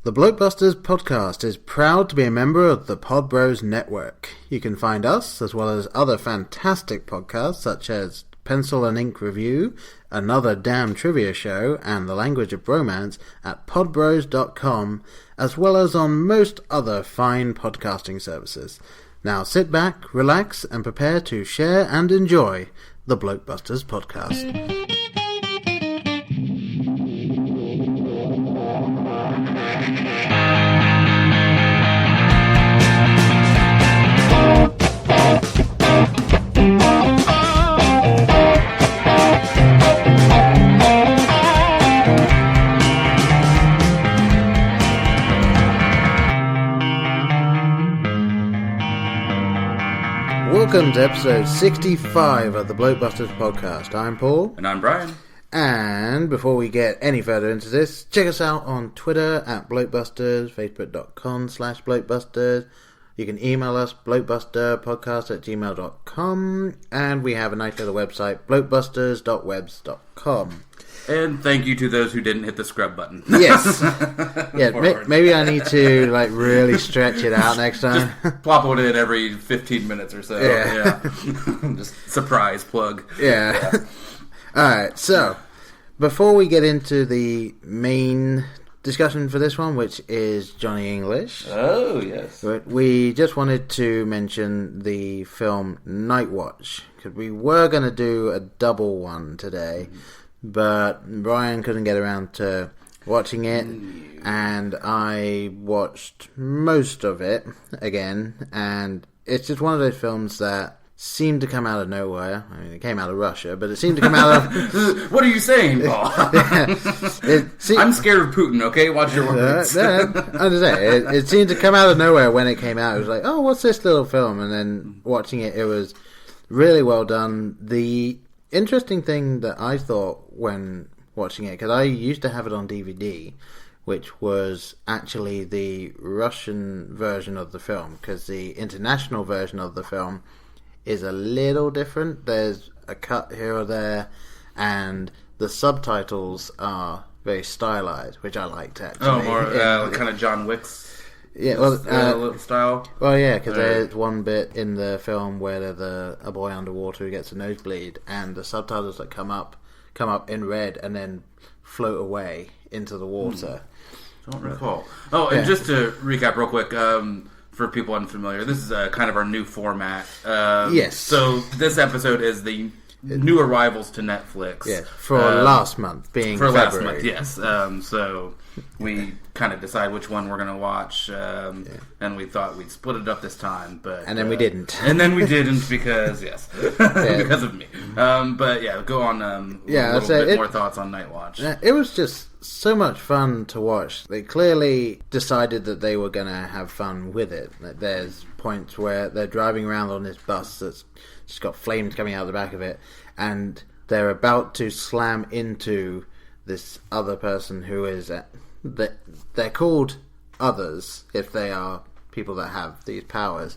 The BlokeBusters podcast is proud to be a member of the Podbros Network. You can find us, as well as other fantastic podcasts such as Pencil and Ink Review, Another Damn Trivia Show, and The Language of Bromance at podbros.com, as well as on most other fine podcasting services. Now sit back, relax, and prepare to share and enjoy the BlokeBusters podcast. Welcome to episode 65 of the BlokeBusters podcast. I'm Paul. And I'm Brian. And before we get any further into this, check us out on Twitter at BlokeBusters, Facebook.com/BlokeBusters. You can email us, blokebusterpodcast@gmail.com. And we have a nice little website, blokebusters.webs.com. And thank you to those who didn't hit the scrub button. Yes. Yeah, maybe I need to really stretch it out next time. Just plop it in every 15 minutes or so. Yeah. Just surprise plug. Yeah. Alright, so before we get into the main discussion for this one, which is Johnny English. Oh, yes. We just wanted to mention the film Night Watch, because we were going to do a double one today. But Brian couldn't get around to watching it, and I watched most of it again, and it's just one of those films that seemed to come out of nowhere. I mean, it came out of Russia, but it seemed to come out of... What are you saying, Paul? I'm scared of Putin, okay? Watch your words. It seemed to come out of nowhere when it came out. It was like, oh, what's this little film? And then watching it, it was really well done. The interesting thing that I thought when watching it, because I used to have it on DVD, which was actually the Russian version of the film, because the international version of the film is a little different. There's a cut here or there, and the subtitles are very stylized, which I liked, actually. Oh, more kind of John Wick's style. Well, yeah, because there's one bit in the film where there's a boy underwater who gets a nosebleed, and the subtitles that come up in red and then float away into the water. Don't recall. Oh, and just to recap real quick, for people unfamiliar, this is kind of our new format. Yes. So this episode is the new arrivals to Netflix. Yes, for last month, being February. Last month, yes. So we kind of decide which one we're going to watch, and we thought we'd split it up this time, but and then we didn't. And then we didn't because because of me. But yeah, go on. A little bit more thoughts on Night Watch. It was just so much fun to watch. They clearly decided that they were going to have fun with it. There's points where they're driving around on this bus that's just got flames coming out the back of it, and they're about to slam into this other person who is they're called others if they are people that have these powers,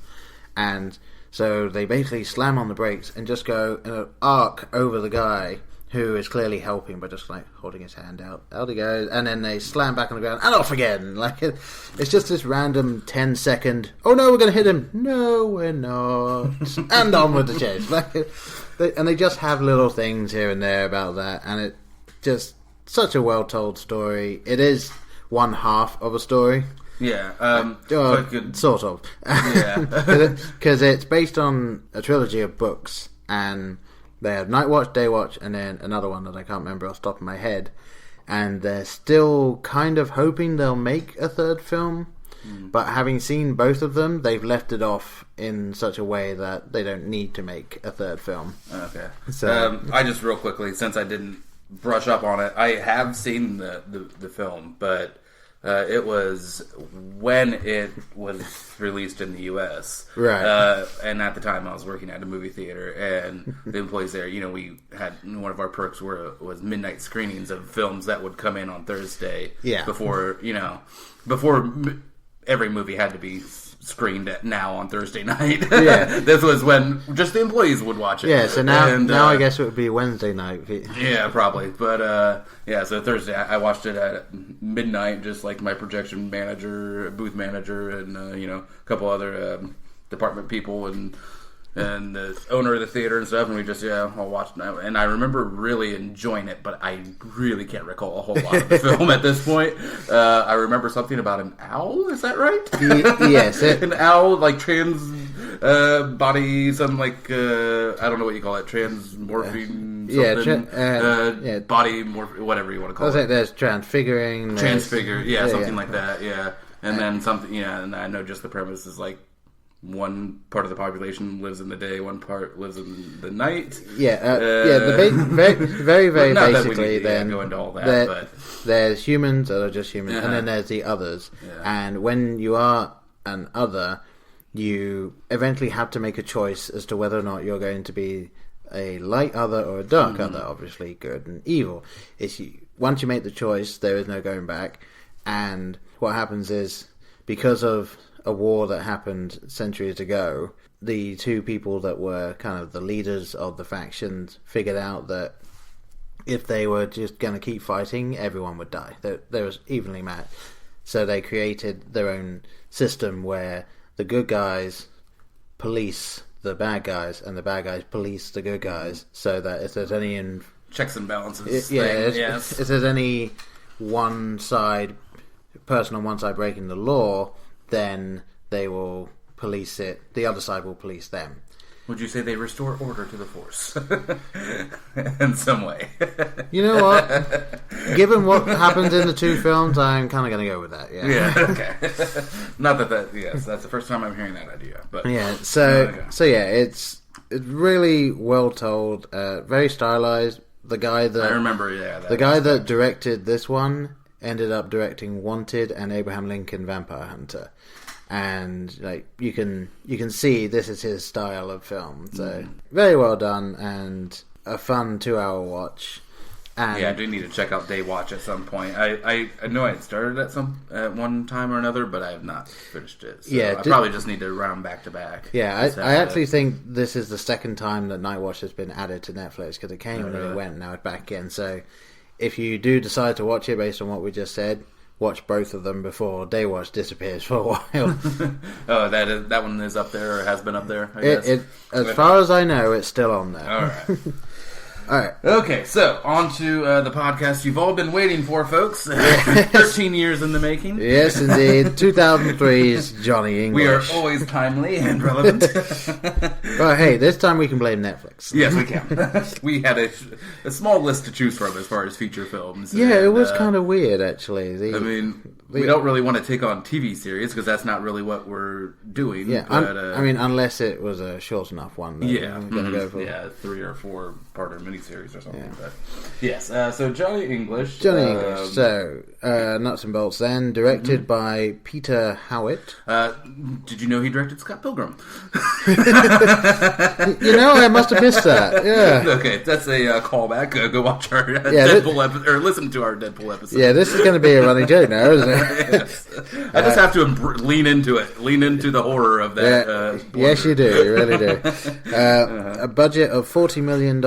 and so they basically slam on the brakes and just go in an arc over the guy who is clearly helping, but just holding his hand out he goes, and then they slam back on the ground and off again. It's just this random 10-second, oh no, we're going to hit him, no we're not, and on with the chase. And they just have little things here and there about that, and it just such a well told story. It is one half of a story. Yeah, sort of. Yeah, because it's based on a trilogy of books, and they have Night Watch, Day Watch, and then another one that I can't remember off the top of my head. And they're still kind of hoping they'll make a third film. But having seen both of them, they've left it off in such a way that they don't need to make a third film. Okay. So I just real quickly, since I didn't brush up on it, I have seen the film, but it was when it was released in the U.S. Right. And at the time I was working at a movie theater, and the employees there, we had one of our perks was midnight screenings of films that would come in on Thursday. Yeah. Before every movie had to be screened at now on Thursday night. Yeah. This was when just the employees would watch it. Yeah, so now I guess it would be Wednesday night. Yeah, probably. But so Thursday I watched it at midnight, just like my projection manager, booth manager, and a couple other department people and the owner of the theater and stuff, and we just all watched it. And I remember really enjoying it, but I really can't recall a whole lot of the film at this point. I remember something about an owl. Is that right? Yes, an owl, like trans body, some like I don't know what you call it, transmorphing. Body morph, whatever you want to call it. I think there's transfiguring. Something like that. Yeah, and then something. Yeah, and I know just the premise is like, one part of the population lives in the day, one part lives in the night. Very basically, then go into all that. But there's humans that are just humans, and then there's the others. Yeah. And when you are an other, you eventually have to make a choice as to whether or not you're going to be a light other or a dark other. Obviously, good and evil. Once you make the choice, there is no going back. And what happens is, because of a war that happened centuries ago, the two people that were kind of the leaders of the factions figured out that if they were just going to keep fighting, everyone would die. They was evenly matched. So they created their own system where the good guys police the bad guys and the bad guys police the good guys, so that if there's any checks and balances if there's any person on one side breaking the law, then they will police it. The other side will police them. Would you say they restore order to the Force in some way? You know what? Given what happens in the two films, I'm kind of going to go with that. Yeah. Okay. Not that. Yes, that's the first time I'm hearing that idea. But yeah. So it's really well told, very stylized. The guy that I remember, the guy that directed this one ended up directing Wanted and Abraham Lincoln Vampire Hunter. And like you can see this is his style of film. So very well done and a fun 2-hour watch. And I do need to check out Day Watch at some point. I know I had started at one time or another, but I have not finished it. So I probably just need to run back to back. Yeah, I actually think this is the second time that Night Watch has been added to Netflix, because it came and it went, now it's back in. So if you do decide to watch it based on what we just said, watch both of them before Day Watch disappears for a while. Oh, that one is up there, or has been up there, I guess? As far as I know, it's still on there. All right. All right. Okay, so on to the podcast you've all been waiting for, folks. 13 years in the making. Yes, indeed. 2003's Johnny English. We are always timely and relevant. But hey, this time we can blame Netflix. Yes, we can. We had a small list to choose from as far as feature films. Yeah, it was kind of weird, actually. We don't really want to take on TV series, because that's not really what we're doing. Yeah, but, unless it was a short enough one. I'm going to go for 3 or 4 parter miniseries or something. Yeah. But yes, so Johnny English. So, nuts and bolts then, directed by Peter Howitt. Did you know he directed Scott Pilgrim? I must have missed that. Yeah. Okay, that's a callback. Go watch our Deadpool episode, or listen to our Deadpool episode. Yeah, this is going to be a running joke now, isn't it? Yes. I just have to lean into it. Lean into the horror of that. Yes, you do. You really do. A budget of $40 million,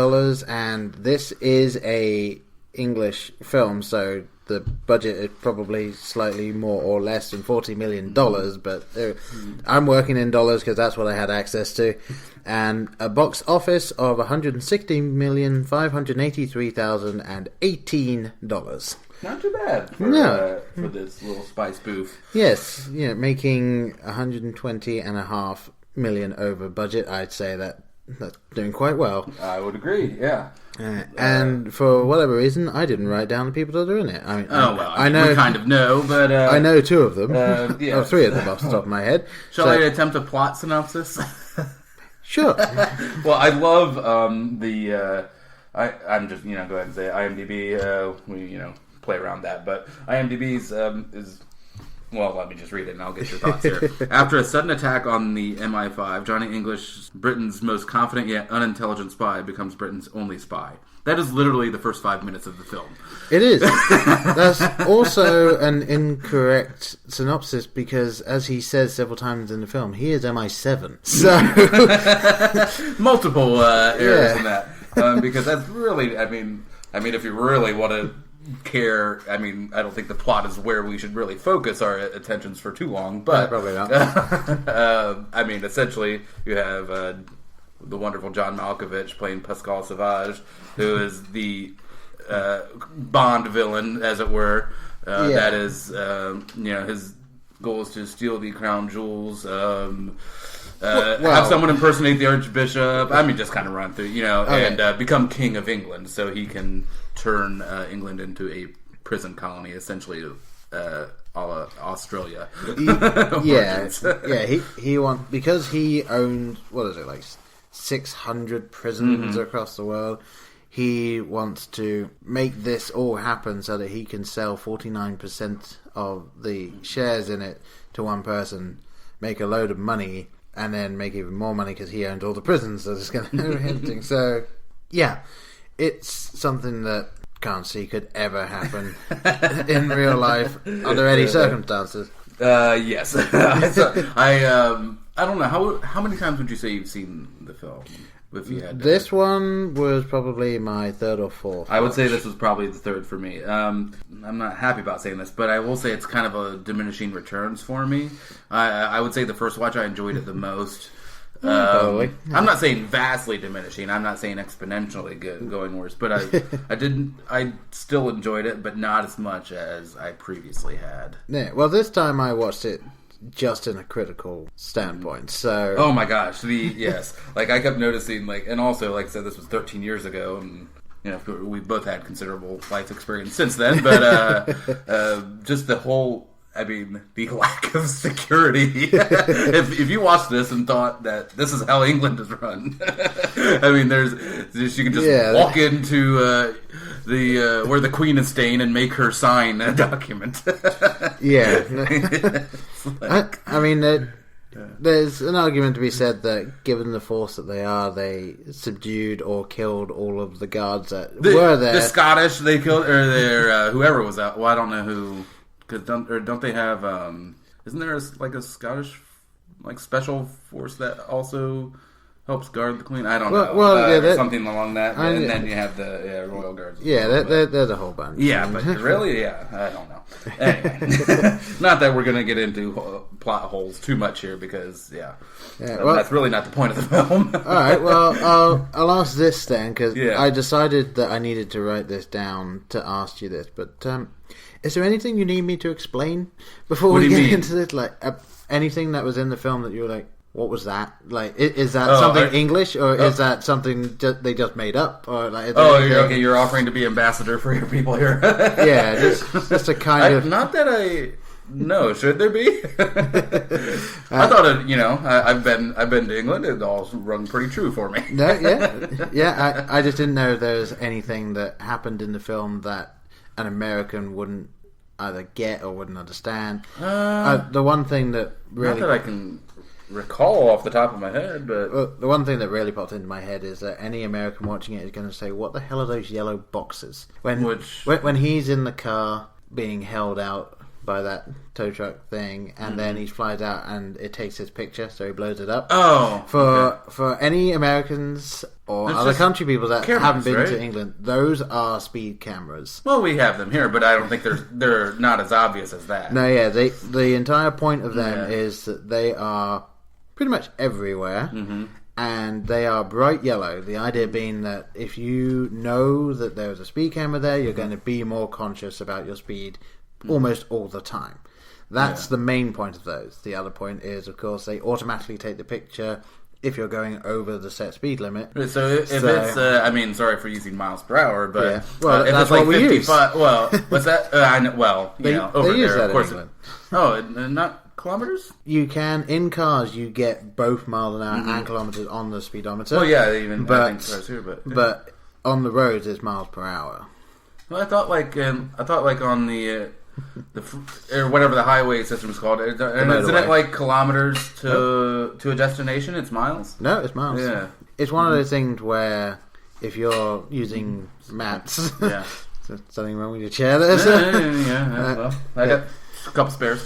and this is a English film, so the budget is probably slightly more or less than $40 million, but I'm working in dollars because that's what I had access to. And a box office of $160,583,018. Not too bad for this little spy spoof. Yes, making $120.5 million over budget. I'd say that's doing quite well. I would agree. Yeah. And for whatever reason, I didn't write down the people that are in it. I know. We kind of know, but I know 2 of them. 3 of them off the top of my head. Shall I attempt a plot synopsis? Sure. Well, I love I'm just go ahead and say IMDb. We play around that, but IMDb's is. Well, let me just read it and I'll get your thoughts here. After a sudden attack on the MI5, Johnny English, Britain's most confident yet unintelligent spy, becomes Britain's only spy. That is literally the first 5 minutes of the film. It is. That's also an incorrect synopsis because, as he says several times in the film, he is MI7. So multiple errors in that, because that's really, I mean, if you really want to care, I mean, I don't think the plot is where we should really focus our attentions for too long, but probably not. I mean, essentially, you have the wonderful John Malkovich playing Pascal Sauvage, who is the Bond villain, as it were. That is, his goal is to steal the crown jewels, have someone impersonate the Archbishop. I mean, just kind of run through, and become King of England, so he can turn England into a prison colony, essentially, a la Australia. He wants, because he owns, what is it, like 600 prisons across the world. He wants to make this all happen so that he can sell 49% of the shares in it to one person, make a load of money, and then make even more money because he owned all the prisons. So it's going to hinting. So, yeah, it's something that can't see could ever happen in real life under any circumstances. Yes. I don't know. How many times would you say you've seen the film? If you had this one was probably my third or fourth. I would say this was probably the third for me. I'm not happy about saying this, but I will say it's kind of a diminishing returns for me. I would say the first watch I enjoyed it the most. Probably. I'm not saying vastly diminishing. I'm not saying exponentially going worse, but I still enjoyed it, but not as much as I previously had. Yeah. Well, this time I watched it just in a critical standpoint. So, oh my gosh, yes, like I kept noticing, like, and also, like I said, this was 13 years ago, and we both had considerable life experience since then. But just the whole, I mean, the lack of security. if you watched this and thought that this is how England is run, I mean, you can just walk into the where the Queen is staying and make her sign a document. I mean, there's an argument to be said that given the force that they subdued or killed all of the guards that were there. The Scottish, they killed, or their whoever was out. Well, I don't know who, because don't they have? Isn't there a Scottish special force that also helps guard the Queen? I don't know. Well, something along that. And then you have the Royal Guards. There's a whole bunch. Yeah, but really, I don't know. Anyway, not that we're going to get into plot holes too much here, because that's really not the point of the film. All right, well, I'll ask this then, because I decided that I needed to write this down to ask you this. But is there anything you need me to explain before we get into this? Like anything that was in the film that you were like, what was that? Like, is that something English, or is that something they just made up? Or like, you're offering to be ambassador for your people here. just a kind of. Not that I. No, should there be? I thought I've been to England. It all rung pretty true for me. I just didn't know there was anything that happened in the film that an American wouldn't either get or wouldn't understand. The one thing that really, not that I can recall off the top of my head, but the one thing that really popped into my head is that any American watching it is going to say, "What the hell are those yellow boxes?" When he's in the car being held out by that tow truck thing, and then he flies out and it takes his picture, so he blows it up. For any Americans or other country people that haven't been to England, those are speed cameras. Well, we have them here, but I don't think they're not as obvious as that. No, the entire point of them is that they are pretty much everywhere, and they are bright yellow. The idea being that if you know that there's a speed camera there, you're going to be more conscious about your speed almost all the time. That's the main point of those. The other point is, of course, they automatically take the picture if you're going over the set speed limit. So if it's, I mean, sorry for using miles per hour, but if that's it's like what we 55, use. Well, what's that? I know. Well, over they use there, that of course. in England. Not kilometers? You can, in cars, you get both miles an hour and kilometers on the speedometer. Well, yeah, even I think cars here, but on the roads it's miles per hour. Well, I thought like on the or whatever the highway system is called, isn't it like kilometers to a destination? It's miles. No, it's miles. Yeah, it's one of those things where if you're using maps, Yeah. something wrong with your chair there? Well, I got a couple spares.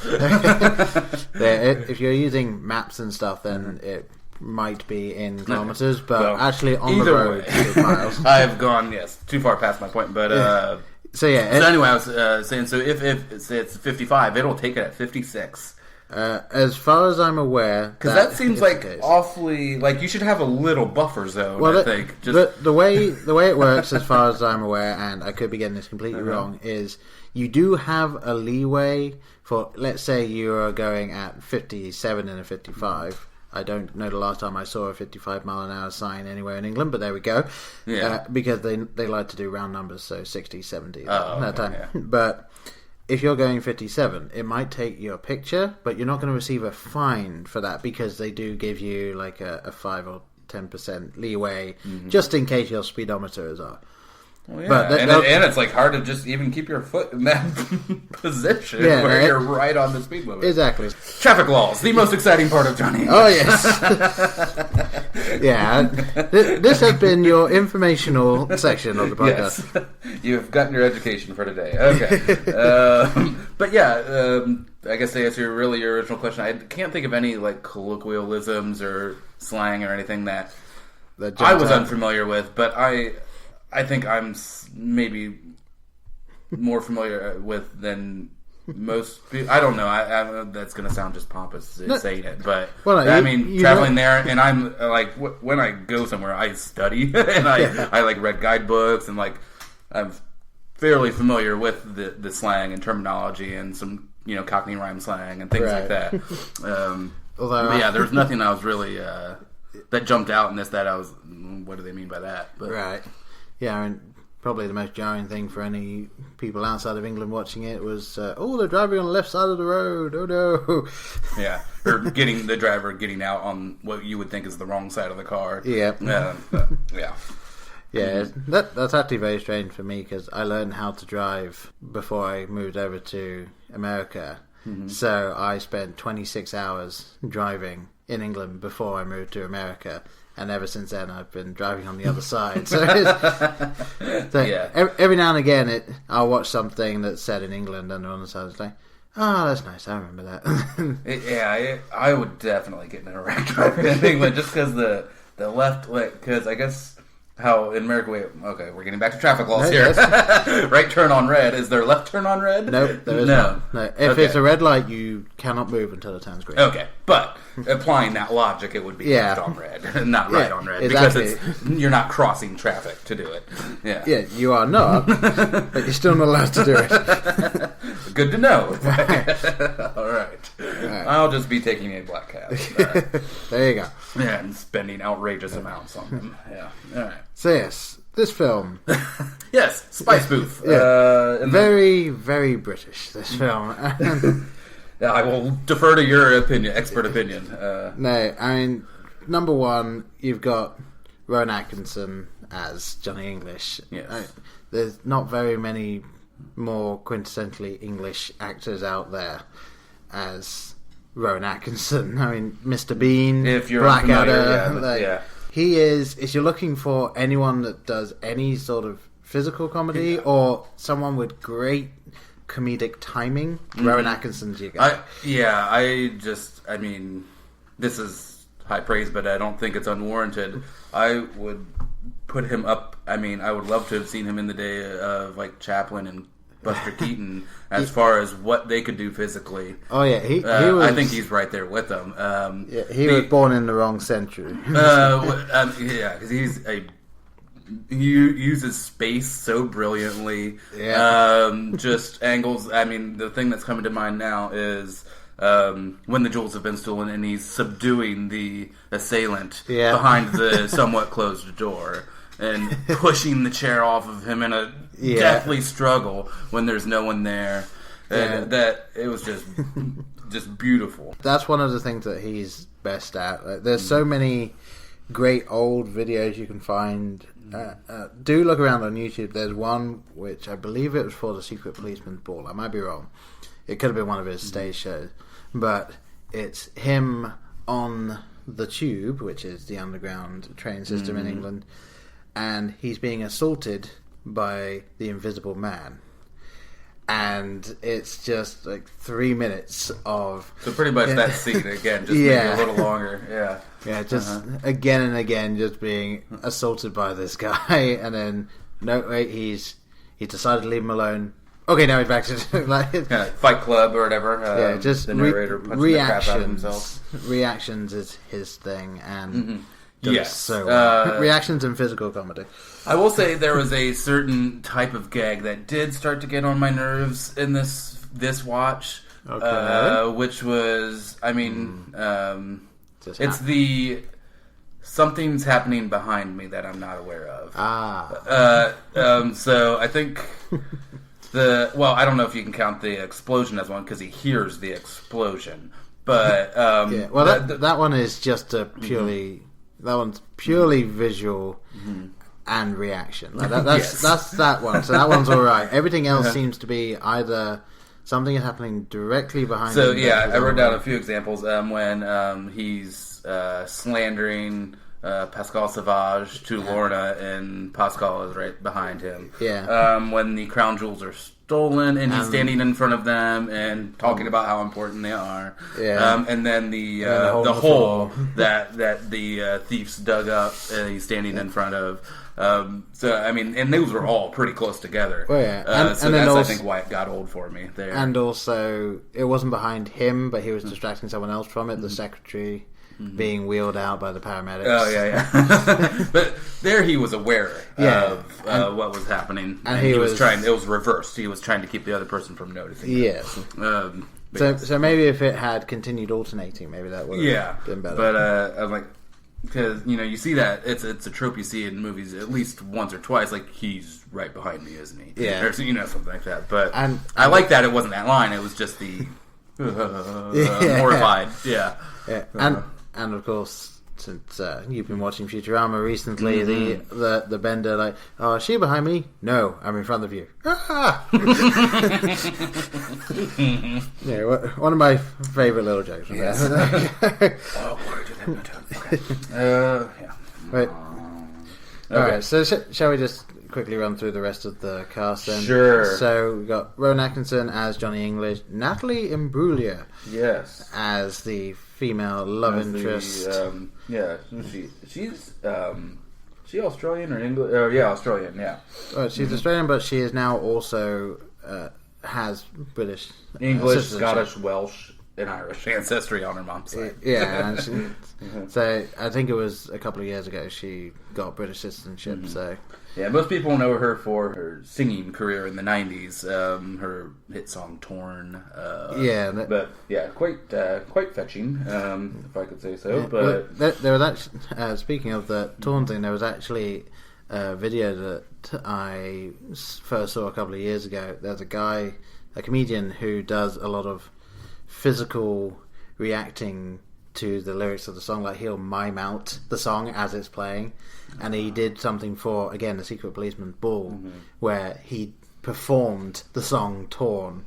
If you're using maps and stuff, then it might be in kilometers, but actually on the road, it's miles. I've gone too far past my point, but so anyway, I was saying, so if it's 55, it'll take it at 56. As far as I'm aware, because that seems like awfully like you should have a little buffer zone. Well, I think the way it works, as far as I'm aware, and I could be getting this completely wrong, is you do have a leeway for, let's say you are going at 57 and a 55. I don't know the last time I saw a 55 mile an hour sign anywhere in England, but there we go. Yeah. Because they like to do round numbers, so 60, 70 that time. Yeah. But if you're going 57, it might take your picture, but you're not going to receive a fine for that because they do give you like a 5 or 10% leeway just in case your speedometer is off. Well, yeah. But and it's like hard to just even keep your foot in that position where you're right on the speed limit. Exactly. Traffic laws, the most exciting part of Johnny. Oh, yes. Yeah. This has been your informational section of the podcast. Yes. You've gotten your education for today. Okay. But yeah, I guess to answer your original question, I can't think of any like colloquialisms or slang or anything that I was unfamiliar with, but I think I'm maybe more familiar with than most people. I don't know. I that's going to sound just pompous saying it, but traveling there, and I'm like, when I go somewhere, I study and I like read guidebooks and like I'm fairly familiar with the slang and terminology and some Cockney rhyme slang and things like that. Although there's nothing I was really that jumped out in this that I was. What do they mean by that? But, right. Yeah, I mean, probably the most jarring thing for any people outside of England watching it was, they're driving on the left side of the road. Oh, no. Yeah, or the driver getting out on what you would think is the wrong side of the car. Yeah. Yeah. Yeah, that's actually very strange for me because I learned how to drive before I moved over to America. Mm-hmm. So I spent 26 hours driving in England before I moved to America. And ever since then, I've been driving on the other side. So, every now and again, I'll watch something that's said in England, and on the side, it's like, oh, that's nice. I remember that. I would definitely get in a wreck driving in England just because the left, because I guess how in America, we're getting back to traffic laws here. Right turn on red. Is there left turn on red? Nope, there is not. No. If it's a red light, you cannot move until it turns green. Okay, but applying that logic, it would be left on red, not right on red, exactly. Because you're not crossing traffic to do it. Yeah, you are not, but you're still not allowed to do it. Good to know. All right. I'll just be taking a black cab. There you go. Yeah, and spending outrageous amounts on them. Yeah. All right. So yes, this film. Yes, spy spoof. Very, very British, this film. I will defer to your opinion, expert opinion. No, I mean, number one, you've got Rowan Atkinson as Johnny English. Yes. There's not very many more quintessentially English actors out there as Rowan Atkinson. I mean, Mr. Bean, if you're Blackadder. He is, if you're looking for anyone that does any sort of physical comedy or someone with great comedic timing, Rowan Atkinson's your guy. I mean, this is high praise, but I don't think it's unwarranted. I would put him up, I mean, I would love to have seen him in the day of like Chaplin and Buster Keaton as far as what they could do physically. Oh yeah, he was, I think he's right there with them. He was born in the wrong century. Because he uses space so brilliantly. Yeah. Just angles. I mean, the thing that's coming to mind now is when the jewels have been stolen, and he's subduing the assailant behind the somewhat closed door. And pushing the chair off of him in a deathly struggle when there's no one there. And that it was just beautiful. That's one of the things that he's best at. Like, there's so many great old videos you can find. Do look around on YouTube. There's one which I believe it was for the Secret Policeman's Ball. I might be wrong. It could have been one of his stage shows. But it's him on the Tube, which is the underground train system in England. and he's being assaulted by the Invisible Man. And it's just like 3 minutes of... So pretty much that scene again, just maybe a little longer. Yeah. Yeah, just again and again just being assaulted by this guy. And then, no, wait, he decided to leave him alone. Okay, now he's back to like Fight Club or whatever. Just the narrator punching the crap out of himself. Reactions is his thing, and yes, so well. Reactions and physical comedy. I will say there was a certain type of gag that did start to get on my nerves in this watch, which was, I mean, it's the something's happening behind me that I'm not aware of. So I think. I don't know if you can count the explosion as one because he hears the explosion, but that one is just a purely that one's purely visual and reaction. Like that's that one. So that one's all right. Everything else seems to be either something is happening directly behind. So I wrote down a few examples when he's slandering. Pascal Sauvage to Lorna, and Pascal is right behind him. Yeah. When the crown jewels are stolen, and he's standing in front of them and talking about how important they are. Yeah. And then the hole that the thieves dug up, and he's standing in front of. So I mean, and those were all pretty close together. Oh yeah. So that's I think why it got old for me there. And also, it wasn't behind him, but he was distracting someone else from it. The secretary. Being wheeled out by the paramedics. Oh, yeah. But there he was aware of what was happening. And he was trying, it was reversed. He was trying to keep the other person from noticing. Yes. So maybe if it had continued alternating, maybe that would have been better. But I'm like, because, you see that, it's a trope you see in movies at least once or twice, like, he's right behind me, isn't he? Yeah. Or, something like that. But I like that it wasn't that line, it was just the horrified. Yeah. And of course, since you've been watching Futurama recently, the Bender like, oh, is she behind me? No, I'm in front of you. Yeah, one of my favourite little jokes. Yes. Oh, where did that matter? Yeah. Right. Alright, so shall we just quickly run through the rest of the cast then? Sure. So we've got Rowan Atkinson as Johnny English, Natalie Imbruglia as the female love interest. She's she Australian or English? Oh, yeah, Australian. Yeah. She's Australian, but she is now also has British, English, Scottish, Welsh, and Irish ancestry on her mom's side. Yeah, and so I think it was a couple of years ago she got British citizenship. So yeah, most people know her for her singing career in the '90s. Her hit song "Torn." But yeah, quite fetching, if I could say so. Yeah, but there was actually, speaking of the Torn thing, there was actually a video that I first saw a couple of years ago. There's a comedian who does a lot of physical reacting to the lyrics of the song. Like, he'll mime out the song as it's playing, and he did something for, again, the Secret Policeman's Ball, where he performed the song Torn.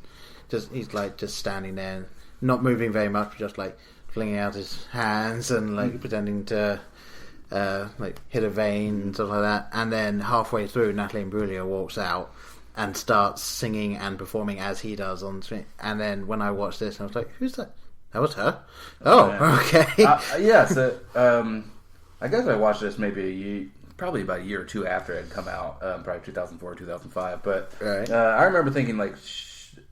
He's like just standing there, not moving very much, but just like flinging out his hands and like pretending to like hit a vein and stuff like that. And then halfway through, Natalie Imbruglia walks out and starts singing and performing as he does on screen. And then when I watched this, I was like, "Who's that?" That was her. Oh, okay. So I guess I watched this probably about a year or two after it had come out, probably 2004, 2005. But I remember thinking, like,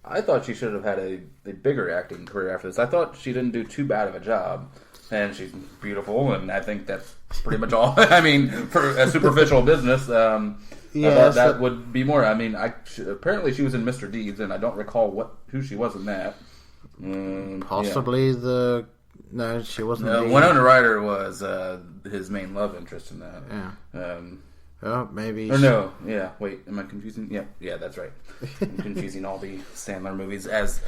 I thought she should have had a bigger acting career after this. I thought she didn't do too bad of a job. And she's beautiful, and I think that's pretty much all. I mean, for a superficial business, I thought that would be more. I mean, apparently she was in Mr. Deeds, and I don't recall who she was in that. Possibly no, she wasn't. Winona Ryder was his main love interest in that. Yeah. Oh, maybe. Or no, yeah. Wait, am I confusing? Yeah, that's right. I'm confusing all the Sandler movies as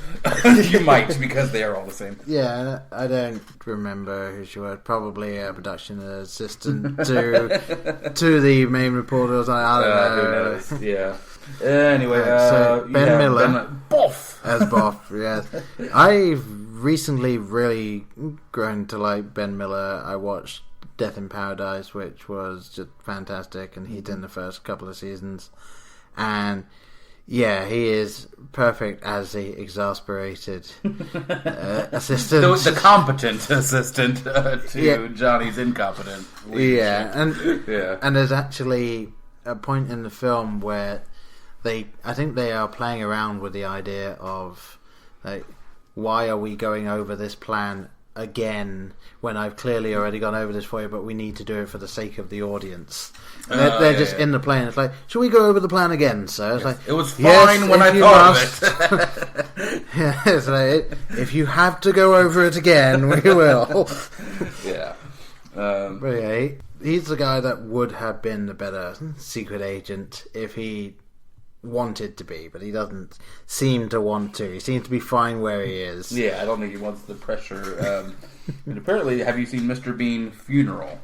you might, because they are all the same. Yeah, I don't remember who she was. Probably a production assistant to the main reporter. I don't know. Who knows? Yeah. Anyway, so Ben Miller Boff as Boff. Yes, I've recently really grown to like Ben Miller. I watched Death in Paradise, which was just fantastic, and he's in the first couple of seasons. And yeah, he is perfect as the exasperated assistant. The competent assistant to Johnny's incompetent leadership. And there's actually a point in the film where I think they are playing around with the idea of, like, why are we going over this plan again when I've clearly already gone over this for you, but we need to do it for the sake of the audience. They're just in the plane. It's like, should we go over the plan again, sir? It's like, it was fine when I thought of it. Yeah, it's like, if you have to go over it again, we will. Yeah. But yeah, he's the guy that would have been the better secret agent if he wanted to be, but he doesn't seem to want to. He seems to be fine where he is. Yeah, I don't think he wants the pressure. And apparently, have you seen Mr. Bean Funeral?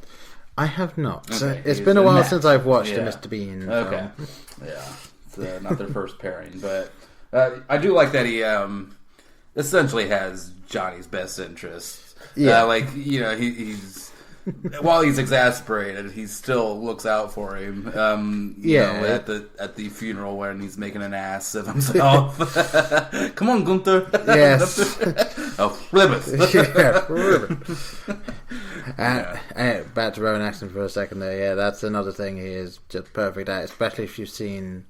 I have not. Okay, So it's been a while since I've watched a Mr. Bean film. Okay. Yeah, it's not their first pairing, but I do like that he essentially has Johnny's best interests. Yeah, he's while he's exasperated, he still looks out for him. You know, at the funeral when he's making an ass of himself. Come on, Gunther. Yes. Ribbit. Back to Rowan Atkinson for a second there. Yeah, that's another thing he is just perfect at, especially if you've seen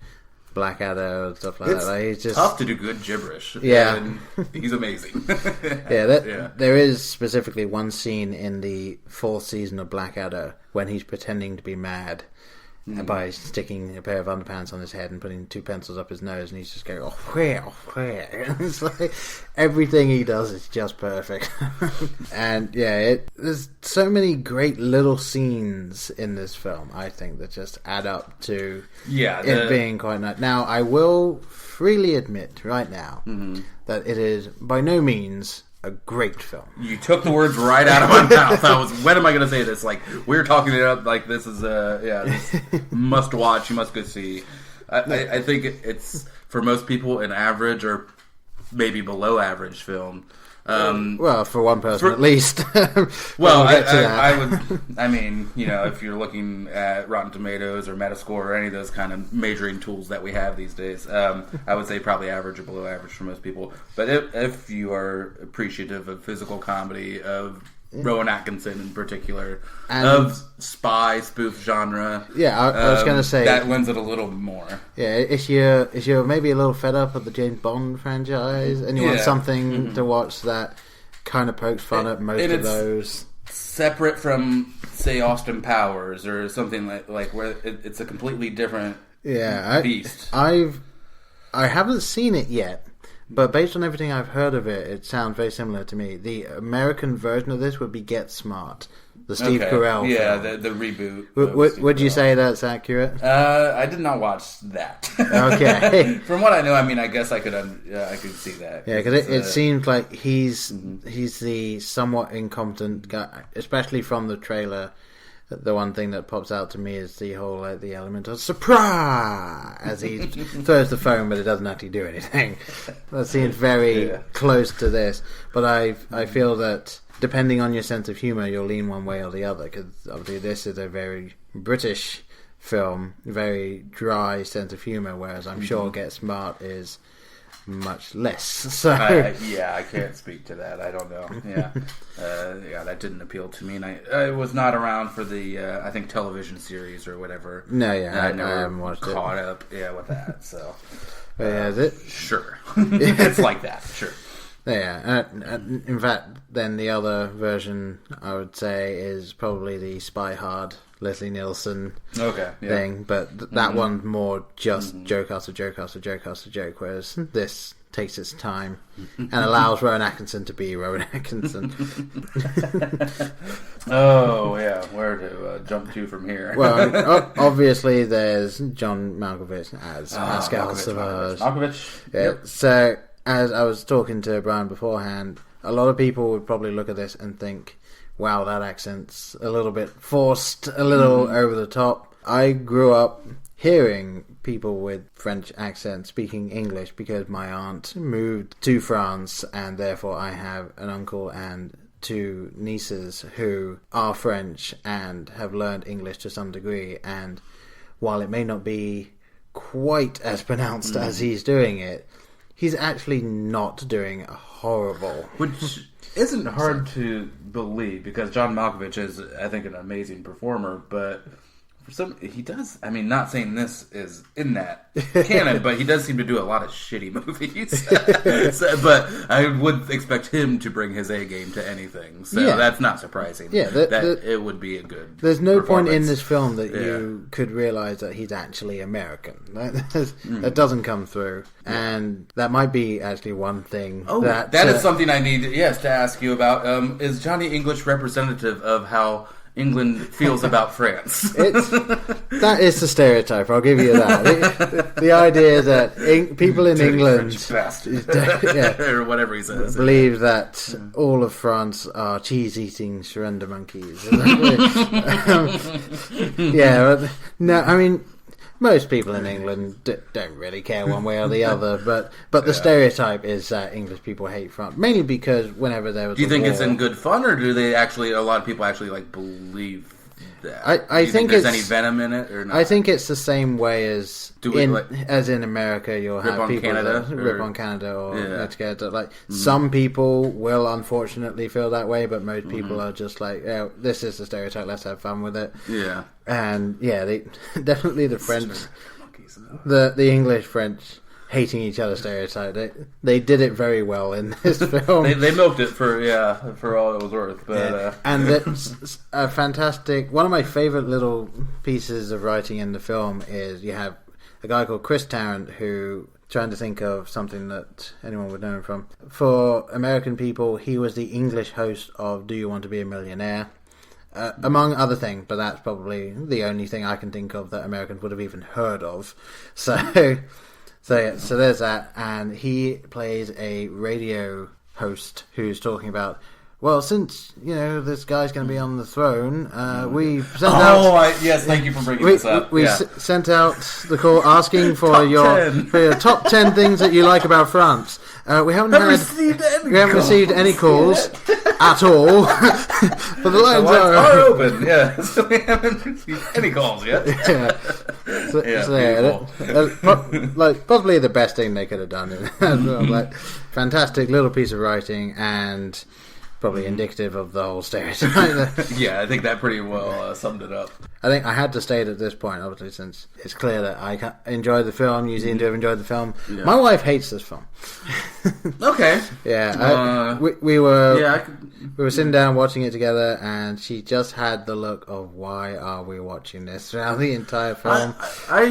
Blackadder and stuff like that. Like, he's just tough to do good gibberish. Yeah. And he's amazing. There is specifically one scene in the 4th season of Blackadder when he's pretending to be mad by sticking a pair of underpants on his head and putting 2 pencils up his nose, and he's just going, oh, where? It's like everything he does is just perfect. And yeah, there's so many great little scenes in this film, I think, that just add up to it being quite nice. Now, I will freely admit right now that it is by no means a great film. You took the words right out of my mouth. I was, when am I going to say this? Like, we're talking it up like this is this must watch, you must go see. I think it's, for most people, an average or maybe below average film. Well, for one person at least. Well, I would. I mean, you know, if you're looking at Rotten Tomatoes or Metascore or any of those kind of measuring tools that we have these days, I would say probably average or below average for most people. But if you are appreciative of physical comedy, of Rowan Atkinson in particular, and of spy spoof genre, I was going to say that lends it a little more. Yeah, if you're maybe a little fed up of the James Bond franchise and you want something to watch that kind of pokes fun at most of those, separate from, say, Austin Powers or something like where it's a completely different beast. I haven't seen it yet. But based on everything I've heard of it, it sounds very similar to me. The American version of this would be Get Smart, the Steve Carell film. The reboot. Would you say that's accurate? I did not watch that. Okay. From what I know, I mean, I guess I could see that. Yeah, because it seems like he's the somewhat incompetent guy, especially from the trailer. The one thing that pops out to me is the whole the element of surprise as he throws the phone, but it doesn't actually do anything. That seems very close to this, but I feel that depending on your sense of humor, you'll lean one way or the other. Because obviously, this is a very British film, very dry sense of humor, whereas I'm sure Get Smart is much less. So I can't speak to that. I don't know. That didn't appeal to me, and I was not around for the I think television series or whatever. No, I never haven't watched caught up with that. So sure, it's like that. Sure. Yeah, in fact, then the other version I would say is probably the Spy Hard Leslie Nielsen thing, but that one's more just joke after joke after joke after joke, whereas this takes its time and allows Rowan Atkinson to be Rowan Atkinson. Where to jump to from here? Well, obviously there's John Malkovich as Pascal Sauvage. Yep. So, as I was talking to Brian beforehand, a lot of people would probably look at this and think, wow, that accent's a little bit forced, a little over the top. I grew up hearing people with French accents speaking English because my aunt moved to France, and therefore I have an uncle and two nieces who are French and have learned English to some degree, and while it may not be quite as pronounced as he's doing it, he's actually not doing horrible. Which isn't hard to believe, because John Malkovich is, I think, an amazing performer, but he does, I mean, not saying this is in that canon, but he does seem to do a lot of shitty movies. But I would expect him to bring his A game to anything, so that's not surprising. Yeah, it would be a good There's no point in this film that you could realise that he's actually American. That doesn't come through, and that might be actually one thing. That is something I need, to ask you about. Is Johnny English representative of how England feels about France? That is the stereotype, I'll give you that. The idea that people in England or whatever he says believe that all of France are cheese-eating surrender monkeys. No, I mean, most people in England don't really care one way or the other, but the stereotype is that English people hate France, mainly because whenever there was Do you think it's in good fun, or do they actually, a lot of people actually like believe that? I think there's any venom in it, or not? I think it's the same way as in America. You'll have people that rip on Canada or get scared. Some people will unfortunately feel that way, but most people are just like, this is the stereotype. Let's have fun with it. Yeah, and they definitely the French, the English French hating each other stereotype. They did it very well in this film. they milked it for all it was worth. But and it's a fantastic. One of my favorite little pieces of writing in the film is you have a guy called Chris Tarrant who, trying to think of something that anyone would know him from. For American people, he was the English host of Do You Want to Be a Millionaire? Among other things, but that's probably the only thing I can think of that Americans would have even heard of. So there's that, and he plays a radio host who's talking about, well, since, this guy's going to be on the throne, we sent out... yes, thank you for bringing this up. We sent out the call asking for your top 10 things that you like about France. We haven't received any calls at all. But the lines are open, So we haven't received any calls yet. Possibly the best thing they could have done. Fantastic little piece of writing, and probably indicative of the whole stereotype. I think that pretty well summed it up. I think I had to state at this point, obviously, since it's clear that I enjoyed the film, you seem to have enjoyed the film. Yeah. My wife hates this film. Okay. We were sitting down watching it together, and she just had the look of, why are we watching this throughout the entire film? Like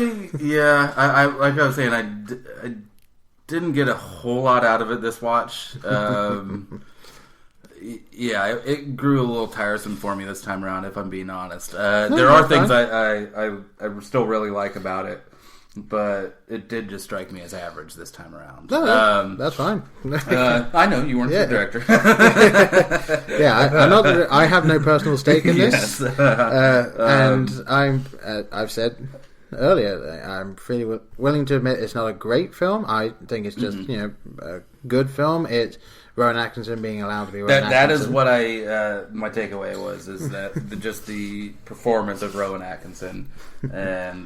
I was saying, I didn't get a whole lot out of it this watch. It grew a little tiresome for me this time around, if I'm being honest. There are things I still really like about it, but it did just strike me as average this time around. No, that's fine. I know, you weren't the director. I have no personal stake in this. And I've said earlier, I'm pretty willing to admit it's not a great film. I think it's just, a good film. It's Rowan Atkinson being allowed to be Rowan Atkinson. That is what my takeaway is that just the performance of Rowan Atkinson and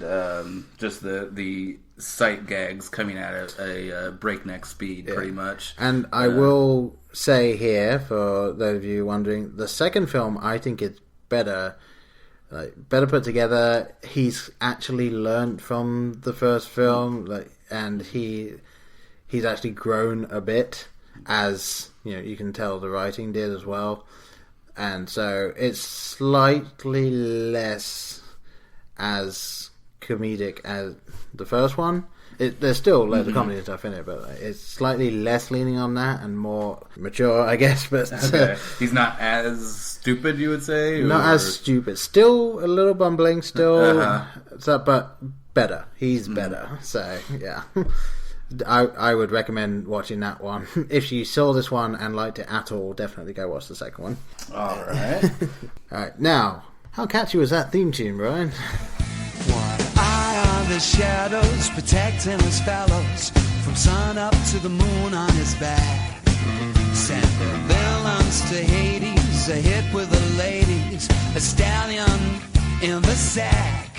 just the sight gags coming at a breakneck speed, pretty much. And I will say here, for those of you wondering, the second film I think is better put together. He's actually learned from the first film, and he's actually grown a bit. As you can tell, the writing did as well, and so it's slightly less as comedic as the first one. There's still loads of comedy stuff in it, but it's slightly less leaning on that and more mature, I guess. But he's not as stupid, you would say? Not as stupid. Still a little bumbling. But better. He's better. So yeah. I would recommend watching that one. If you saw this one and liked it at all, definitely go watch the second one. Alright. Alright, now, how catchy was that theme tune, Brian? One eye on the shadows, protecting his fellows, from sun up to the moon on his back. Send the villains to Hades, He's a hit with the ladies, a stallion in the sack.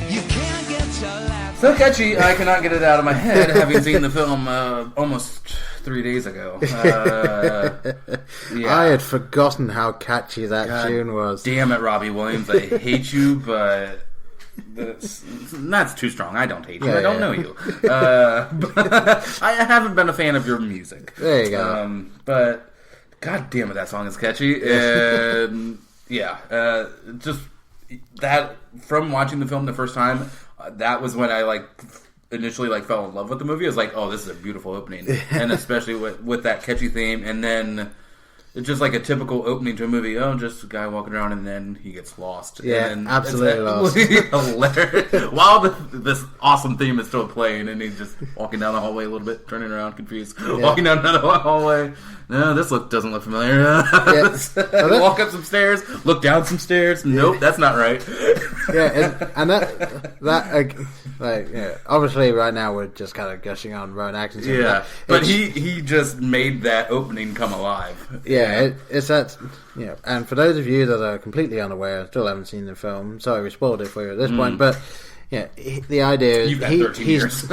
You can't get your laugh. So catchy, I cannot get it out of my head, having seen the film almost 3 days ago. Yeah. I had forgotten how catchy that tune was. Damn it, Robbie Williams. I hate you, but that's too strong. I don't hate you. I don't know you. But I haven't been a fan of your music. There you go. But god damn it, that song is catchy. And yeah, just that from watching the film the first time, that was when I initially fell in love with the movie. I was like, oh, this is a beautiful opening, and especially with that catchy theme, and then it's just like a typical opening to a movie. Oh, just a guy walking around, and then he gets lost. Yeah, and absolutely lost. Hilarious. While this awesome theme is still playing, and he's just walking down the hallway a little bit, turning around, confused, walking down another hallway. No, this doesn't look familiar. Walk up some stairs, look down some stairs. Nope, that's not right. Yeah, and that obviously right now we're just kind of gushing on Rowan Atkinson. Yeah, but he just made that opening come alive. Yeah, it's that. Yeah, and for those of you that are completely unaware, still haven't seen the film, sorry we spoiled it for you at this point. But yeah, the idea is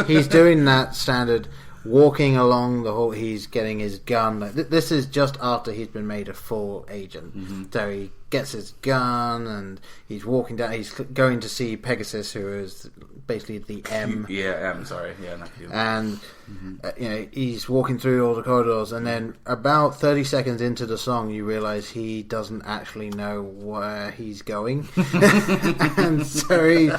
he's doing that standard. Walking along the hall, he's getting his gun. This is just after he's been made a full agent. Mm-hmm. So he gets his gun and he's walking down. He's going to see Pegasus, who is basically the M. Yeah, M. Sorry, yeah, not you. And he's walking through all the corridors, and then about 30 seconds into the song, you realise he doesn't actually know where he's going, and so it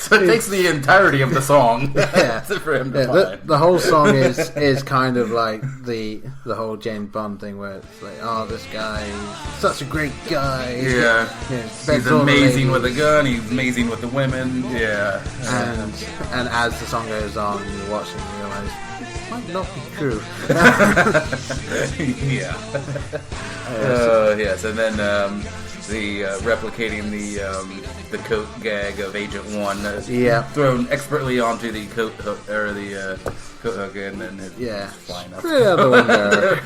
takes the entirety of the song for him to find. The whole song is kind of like the whole James Bond thing, where it's like, oh, this guy is such a great guy. He's amazing with a gun. He's amazing with the women. Yeah. And as the song goes on, you watch and you realise it might not be true. Yes, and then the replicating the coat gag of Agent 1, thrown expertly onto the coat hook or the coat hook, and then flying up. Yeah, the window.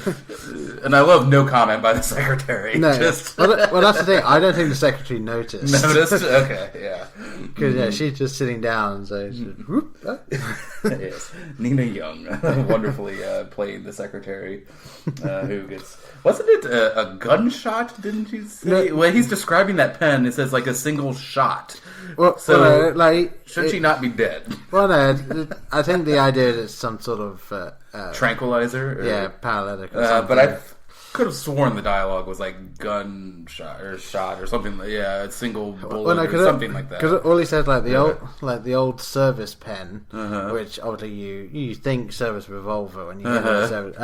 And I love no comment by the secretary. No, well, that's the thing. I don't think the secretary noticed. Okay, yeah. Because she's just sitting down, so whoop. Yes, Nina Young, wonderfully played the secretary, who gets. Wasn't it a gunshot? Didn't you say? No. Well, he's describing that pen. It says a single shot. Well, should she not be dead? Well, no. I think the idea is some sort of tranquilizer. Paralytic. Or something. But I could have sworn the dialogue was gunshot or shot or something. A single bullet or something like that. Because all he said the old service pen, which obviously you think service revolver when you get a service,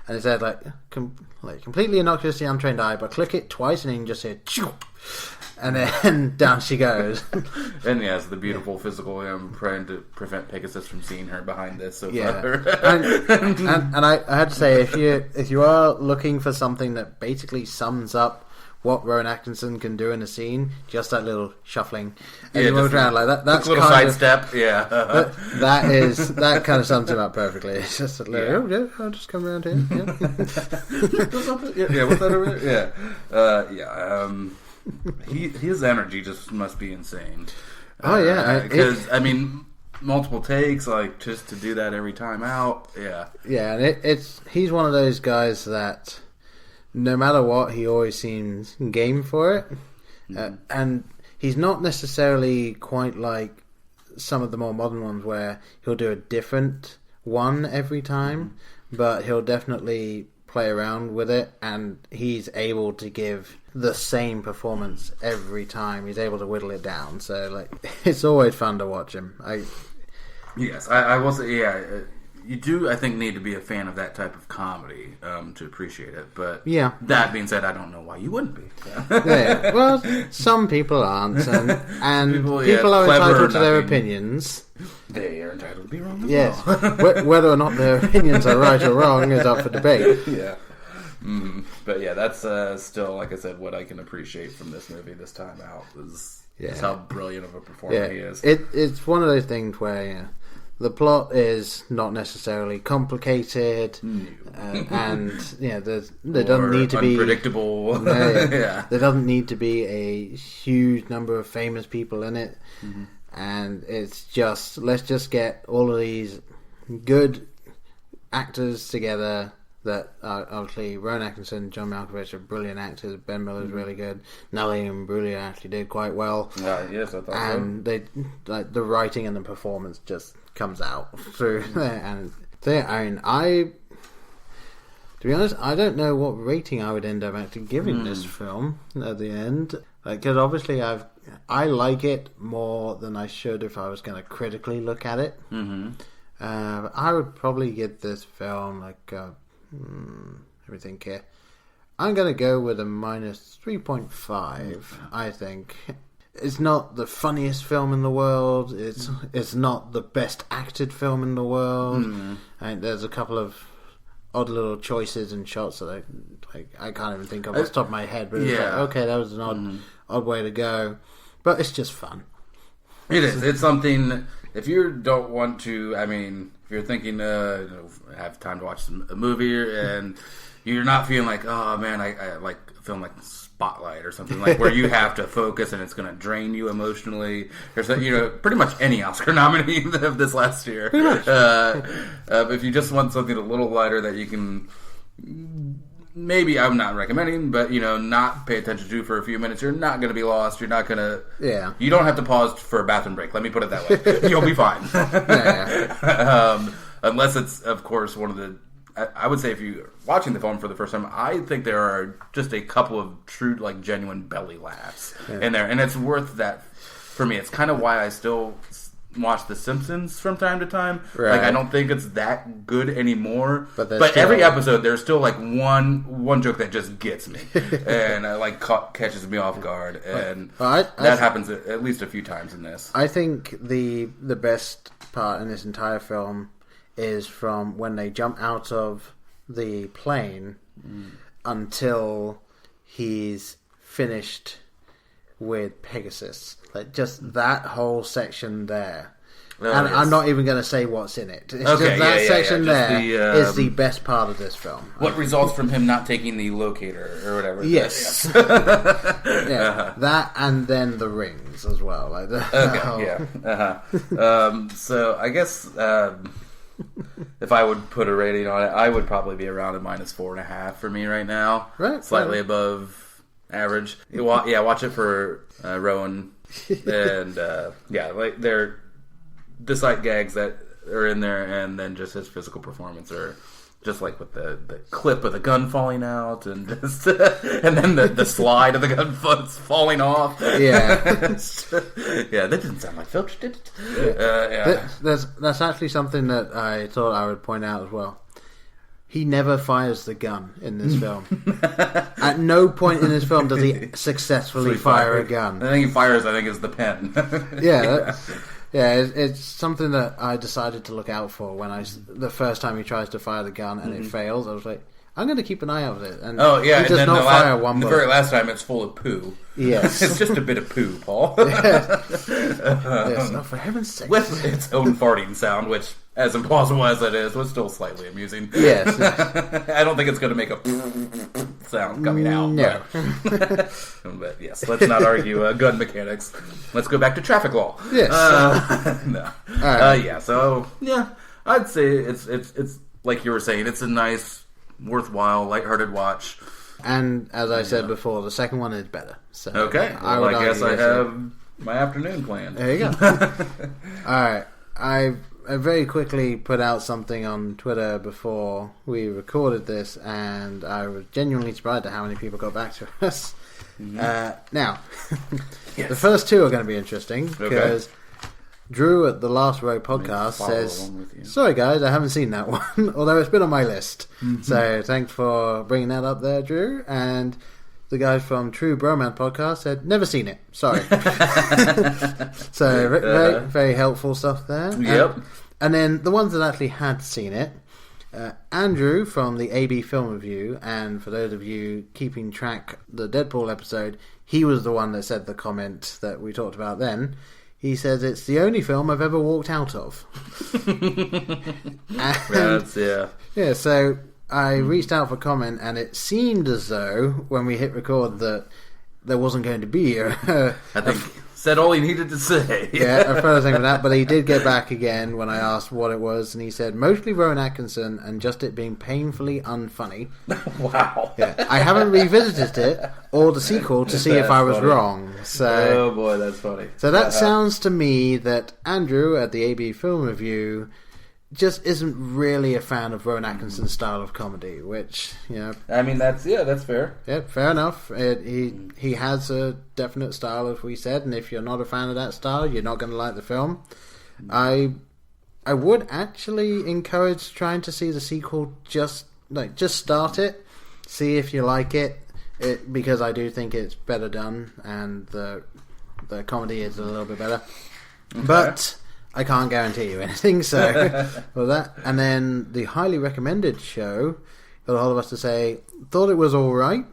and it said completely innocuously untrained eye, but click it twice and you can just hear choo, and then down she goes. And yes, the beautiful physical trying to prevent Pegasus from seeing her behind this. So and I had to say, if you are looking for something that basically sums up what Rowan Atkinson can do in a scene, just that little shuffling as you move around like that. That's a little sidestep. That kind of sums him up perfectly. It's just a little, I'll just come around here. What's that over there? His energy just must be insane. Because multiple takes, just to do that every time out. And he's one of those guys that no matter what, he always seems game for it, and he's not necessarily quite like some of the more modern ones where he'll do a different one every time, but he'll definitely play around with it, and he's able to give the same performance every time. He's able to whittle it down, so it's always fun to watch him. Yes, I will say, you do, I think, need to be a fan of that type of comedy to appreciate it. But that being said, I don't know why you wouldn't be. Well, some people aren't, and people are entitled to their opinions. They are entitled to be wrong as well. Whether or not their opinions are right or wrong is up for debate. But that's still, like I said, what I can appreciate from this movie this time out is how brilliant of a performer he is. It's one of those things where The plot is not necessarily complicated, and there doesn't need to be unpredictable. There doesn't need to be a huge number of famous people in it, and it's just let's just get all of these good actors together. That obviously Rowan Atkinson, John Malkovich are brilliant actors. Ben Miller's really good. Natalie Imbruglia actually did quite well. Yes, I thought and they the writing and the performance just comes out through there. And to be honest, I don't know what rating I would end up actually giving this film at the end. Because obviously I like it more than I should if I was going to critically look at it. I would probably give this film everything here. I'm going to go with a minus 3.5. I think it's not the funniest film in the world. It's not the best acted film in the world. And there's a couple of odd little choices and shots that I can't even think of off the top of my head. But it's okay, that was an odd way to go. But it's just fun. It is. It's something. If you don't want to, if you're thinking have time to watch a movie and you're not feeling like, oh man, I like a film like Spotlight or something like where you have to focus and it's going to drain you emotionally. There's pretty much any Oscar nominee of this last year. If you just want something a little lighter that you can. Maybe I'm not recommending, but not pay attention to for a few minutes. You're not going to be lost. You're not going to. Yeah. You don't have to pause for a bathroom break. Let me put it that way. You'll be fine. Unless it's, of course, one of the. I would say if you're watching the film for the first time, I think there are just a couple of true, genuine belly laughs in there, and it's worth that for me. It's kind of why I still watch The Simpsons from time to time. Right. I don't think it's that good anymore. But still, every episode, there's still one joke that just gets me and catches me off guard, and that happens at least a few times in this. I think the best part in this entire film is from when they jump out of the plane until he's finished with Pegasus. Just that whole section there. And I'm not even going to say what's in it. It's just that section there is the best part of this film. What results from him not taking the locator or whatever. Yes. That and then the rings as well. So I guess if I would put a rating on it, I would probably be around a minus 4.5 for me right now. Right. Slightly above average. Watch it for Rowan. And they're the sight gags that are in there, and then just his physical performance are just like with the clip of the gun falling out, and just and then the slide of the gun falling off. That didn't sound like Filch, did it? That's actually something that I thought I would point out as well. He never fires the gun in this film. At no point in this film does he successfully fire a gun. The thing he fires, I think, is the pen. It's something that I decided to look out for when the first time he tries to fire the gun and it fails. I was like, I'm going to keep an eye out for it. And he does not fire one bullet. The very last time, it's full of poo. Yes. It's just a bit of poo, Paul. Yes, no, for heaven's sake. With its own farting sound, which, as implausible as it is, was still slightly amusing. Yes. I don't think it's going to make a sound coming out. No. But yes, let's not argue gun mechanics. Let's go back to traffic law. Yes. No. Right. I'd say it's like you were saying, it's a nice, worthwhile, lighthearted watch. And as I said before, the second one is better. So okay. Well, I guess I have my afternoon planned. There you go. Alright. I very quickly put out something on Twitter before we recorded this, and I was genuinely surprised at how many people got back to us. Now, the first two are going to be interesting, because Drew at the Last Row podcast says, sorry guys, I haven't seen that one, although it's been on my list. So thanks for bringing that up there, Drew. And the guy from True Bromance podcast said, never seen it, sorry. So very, very helpful stuff there. Yep. And then the ones that actually had seen it, Andrew from the AB Film Review, and for those of you keeping track the Deadpool episode, he was the one that said the comment that we talked about then. he says it's the only film I've ever walked out of. Yeah, so I reached out for comment, and it seemed as though when we hit record that there wasn't going to be I think said all he needed to say. Yeah, a further thing with that, but he did get back again when I asked what it was, and he said mostly Rowan Atkinson and just it being painfully unfunny. Wow. Yeah, I haven't revisited it or the sequel to see if I was wrong. So, oh boy, that's funny. So that sounds to me that Andrew at the AB Film Review just isn't really a fan of Rowan Atkinson's style of comedy, which, you know... I mean, that's fair. Yeah, fair enough. He has a definite style, as we said, and if you're not a fan of that style, you're not going to like the film. I would actually encourage trying to see the sequel. Just start it, see if you like it, because I do think it's better done, and the comedy is a little bit better. Okay. But I can't guarantee you anything, so for that. And then the highly recommended show got a hold of us to say, thought it was alright,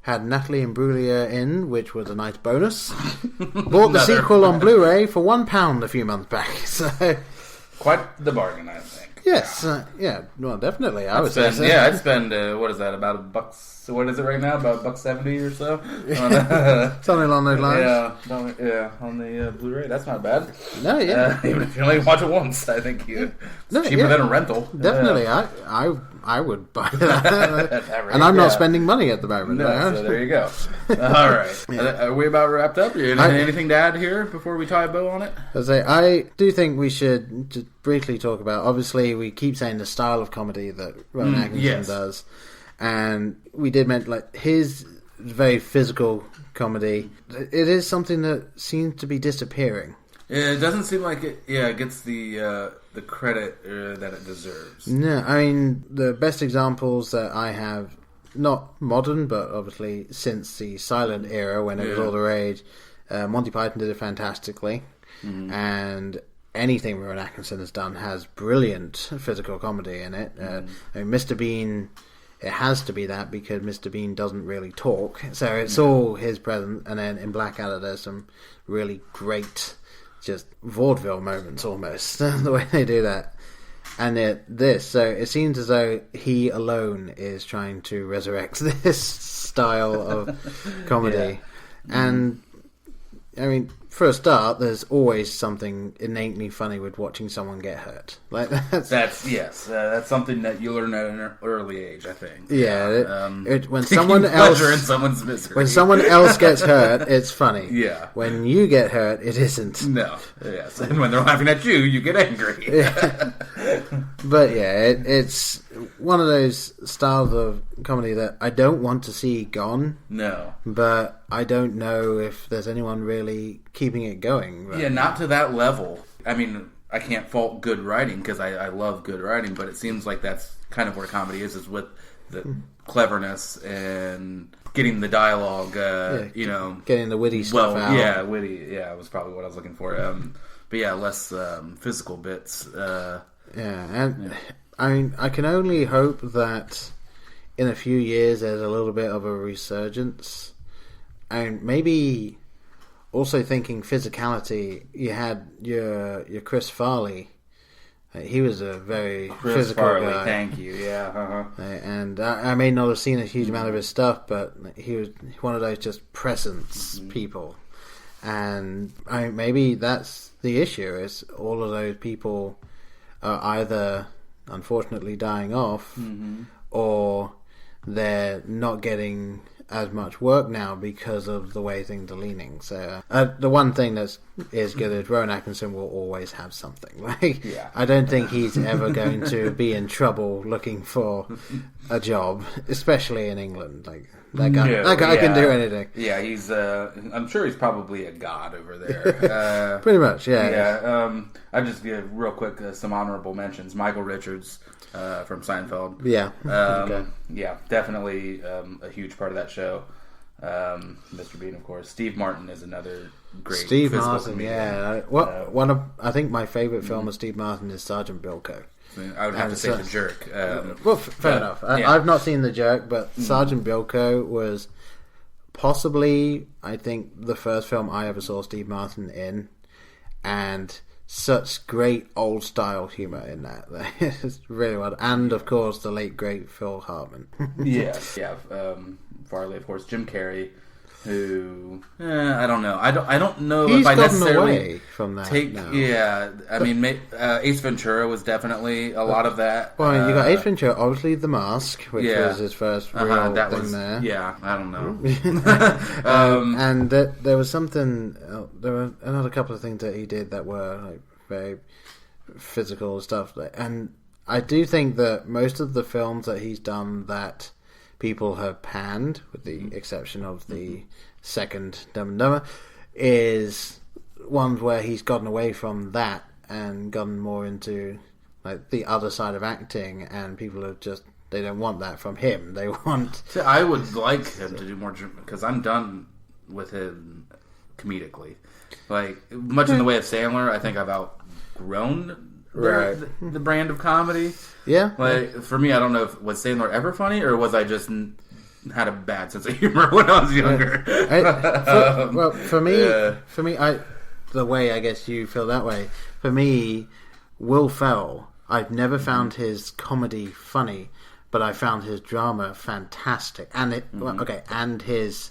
had Natalie Imbruglia in, which was a nice bonus. Bought the sequel on Blu-ray for £1 a few months back. So quite the bargain, I think. Yes, yeah, well, definitely. I would say so. Yeah, I'd spend, what is that, about $1? What is it right now? About $1.70 or so? Something along those lines. Yeah, on the Blu-ray. That's not bad. No, yeah. Even if you only watch it once, I think it's cheaper than a rental. Definitely, I would buy that. And I'm not spending money at the moment. No, so there you go. All right. Yeah. Are we about wrapped up? Anything to add here before we tie a bow on it? I do think we should just briefly talk about, obviously, we keep saying the style of comedy that Rowan Atkinson does. And we did mention, like, his very physical comedy. It is something that seems to be disappearing. Yeah, it doesn't seem like it gets the credit that it deserves. No, I mean, the best examples that I have, not modern, but obviously since the silent era when it was all the rage, Monty Python did it fantastically. Mm-hmm. And anything Rowan Atkinson has done has brilliant physical comedy in it. I mean, Mr. Bean... It has to be that because Mr. Bean doesn't really talk. So it's all his presence. And then in Blackadder, there's some really great, just vaudeville moments almost, the way they do that. And so it seems as though he alone is trying to resurrect this style of comedy. Yeah. And, I mean, for a start, there's always something innately funny with watching someone get hurt. Like that's something that you learn at an early age, I think. Yeah, when someone else in someone's misery. When someone else gets hurt, it's funny. Yeah. When you get hurt, it isn't. No. Yes. And when they're laughing at you, you get angry. Yeah. But yeah, it's one of those styles of comedy that I don't want to see gone. No. But I don't know if there's anyone really keeping it going. Right? Yeah, not to that level. I mean, I can't fault good writing because I love good writing, but it seems like that's kind of where comedy is with the cleverness and getting the dialogue, getting the witty stuff out. Yeah, witty, was probably what I was looking for. But yeah, less physical bits. I mean, I can only hope that in a few years there's a little bit of a resurgence. And maybe also thinking physicality, you had your Chris Farley. He was a very physical guy. Thank you. Yeah. And I may not have seen a huge amount of his stuff, but he was one of those just presence people. And maybe that's the issue, is all of those people are either unfortunately dying off or they're not getting as much work now because of the way things are leaning. So the one thing that is good is Rowan Atkinson will always have something. I don't think he's ever going to be in trouble looking for a job, especially in England. That guy can do anything. Yeah, he's. I'm sure he's probably a god over there. Pretty much, yeah. Yeah. I'll just give real quick some honorable mentions. Michael Richards from Seinfeld. Yeah. Okay. Yeah, definitely a huge part of that show. Mr. Bean, of course. Steve Martin is another great. Steve Martin, comedian. Yeah. I think my favorite film of Steve Martin is Sergeant Bilko. I would have to say The Jerk. Fair enough. I've not seen The Jerk, but Sergeant Bilko was possibly, I think, the first film I ever saw Steve Martin in. and such great old style humor in that. It's really well, and of course the late great Phil Hartman. Farley, of course, Jim Carrey, who I don't know. I don't know He's if I gotten necessarily away from that. take. Now. Yeah, I mean, Ace Ventura was definitely a lot of that. Well, you got Ace Ventura, obviously The Mask, which was his first real thing there. Yeah, I don't know. And there was something. There were another couple of things that he did that were like very physical stuff. And I do think that most of the films that he's done that people have panned, with the exception of the second Dumb and Dumber, is ones where he's gotten away from that and gotten more into like the other side of acting, and people have just, they don't want that from him. They want... See, I would like him to do more, because I'm done with him comedically. Like, much in the way of Sandler, I think I've outgrown the brand of comedy. Yeah. Like, for me, I don't know if was Sandler ever funny, or was I just had a bad sense of humor when I was younger. For me, the way I guess you feel that way. For me, Will Ferrell, I've never found his comedy funny, but I found his drama fantastic, and and his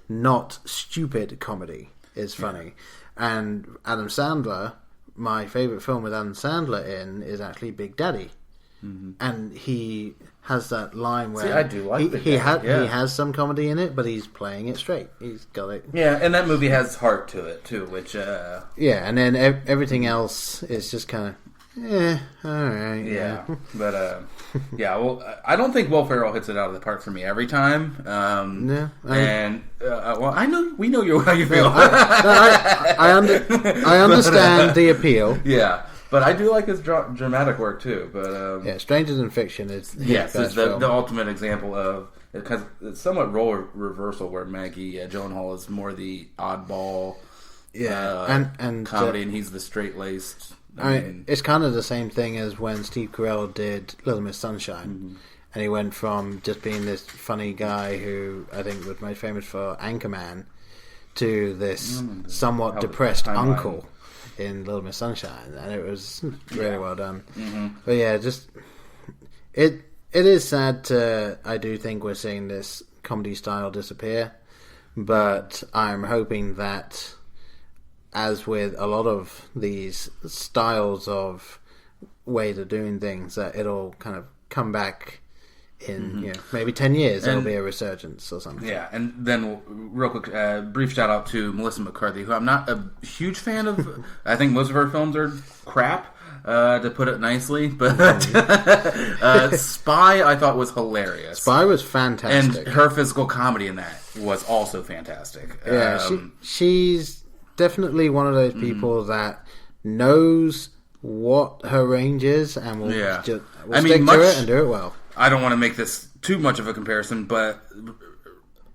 not stupid comedy is funny. And Adam Sandler, my favorite film with Adam Sandler in is actually Big Daddy. And he has that line where I do like he has some comedy in it, but he's playing it straight. He's got it. Yeah, and that movie has heart to it too, which and then everything else is just kind of all right. Yeah, but well, I don't think Will Ferrell hits it out of the park for me every time. Well, we know how you feel. I understand the appeal. Yeah. But I do like his dramatic work too. But Strangers in Fiction is it's the ultimate example of, because it's somewhat role reversal, where Maggie Gyllenhaal is more the oddball, and comedy, and he's the straight laced. I mean, it's kind of the same thing as when Steve Carell did Little Miss Sunshine, and he went from just being this funny guy who I think was most famous for Anchorman to this somewhat depressed uncle in Little Miss Sunshine, and it was really well done. But yeah, just it is sad I do think we're seeing this comedy style disappear, but I'm hoping that, as with a lot of these styles of ways of doing things, that it'll kind of come back in maybe 10 years. There'll be a resurgence or something. Yeah, and then real quick, brief shout out to Melissa McCarthy, who I'm not a huge fan of. I think most of her films are crap, to put it nicely. But Spy, I thought, was hilarious. Spy was fantastic, and her physical comedy in that was also fantastic. Yeah, she's definitely one of those people that knows what her range is and will stick to it and do it well. I don't want to make this too much of a comparison, but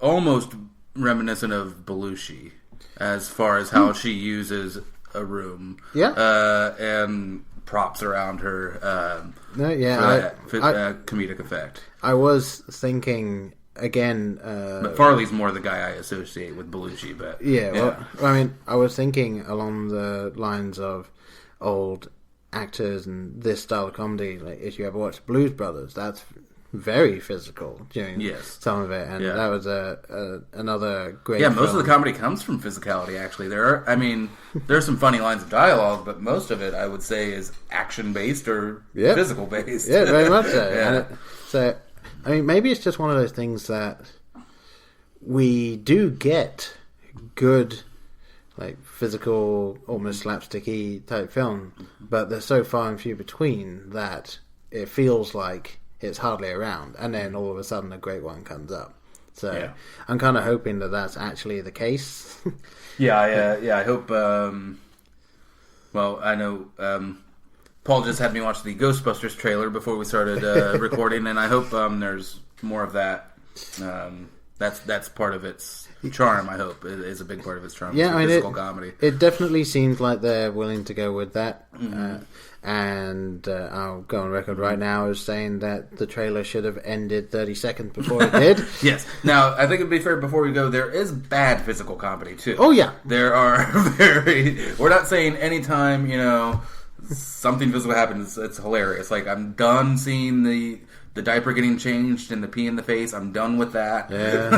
almost reminiscent of Belushi as far as how she uses a room, and props around her, comedic effect. I was thinking again, but Farley's more the guy I associate with Belushi. But I mean, I was thinking along the lines of old actors and this style of comedy. Like, if you ever watched Blues Brothers, that's very physical during some of it, and that was another great film. Most of the comedy comes from physicality, actually. There's some funny lines of dialogue, but most of it, I would say, is action based or physical based. Yeah, very much so. So I mean, maybe it's just one of those things that we do get good, like, physical, almost slapsticky type film, but they're so far and few between that it feels like it's hardly around, and then all of a sudden a great one comes up. So I'm kind of hoping that that's actually the case. I hope. Well, I know Paul just had me watch the Ghostbusters trailer before we started recording, and I hope there's more of that That's part of its charm. I hope is a big part of its charm. Yeah, physical comedy. It definitely seems like they're willing to go with that. And I'll go on record right now as saying that the trailer should have ended 30 seconds before it did. Yes. Now, I think it'd be fair before we go, there is bad physical comedy, too. Oh, yeah. There are we're not saying anytime, something physical happens, it's hilarious. Like, I'm done seeing the diaper getting changed and the pee in the face. I'm done with that. Yeah.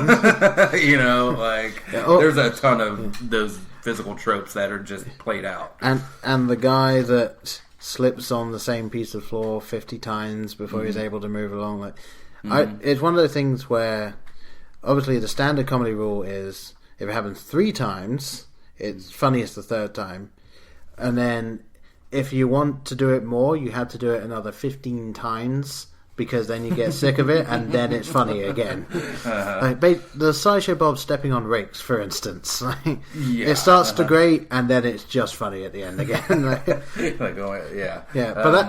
There's a ton of those physical tropes that are just played out. And the guy that slips on the same piece of floor 50 times before he's able to move along. It's one of those things where, obviously, the standard comedy rule is if it happens 3 times, it's funniest the 3rd time. And then if you want to do it more, you have to do it another 15 times. Because then you get sick of it, and then it's funny again. The Sideshow Bob stepping on rakes, for instance. It starts to great, and then it's just funny at the end again. But